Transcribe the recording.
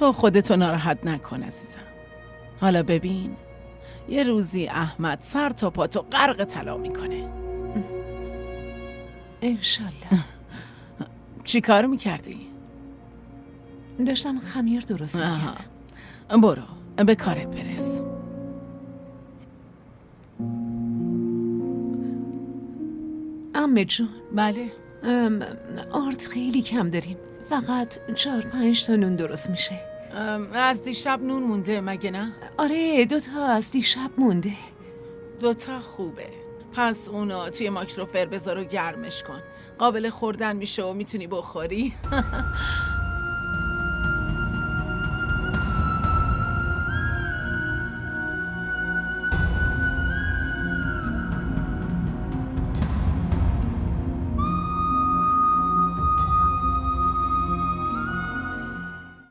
تو خودتو ناراحت نکن عزیزم. حالا ببین، یه روزی احمد سر تا پاتو غرق طلا میکنه. انشالله. چی کار میکردی؟ داشتم خمیر درست میکردم. برو به کارت برس. عمه جون، بله. آرد خیلی کم داریم. فقط 4-5 تا نون درست میشه. از دیشب نون مونده مگه نه؟ آره 2 تا از دیشب مونده. 2 تا خوبه. پس اونو توی مایکروفر بذار و گرمش کن. قابل خوردن میشه و میتونی بخوری.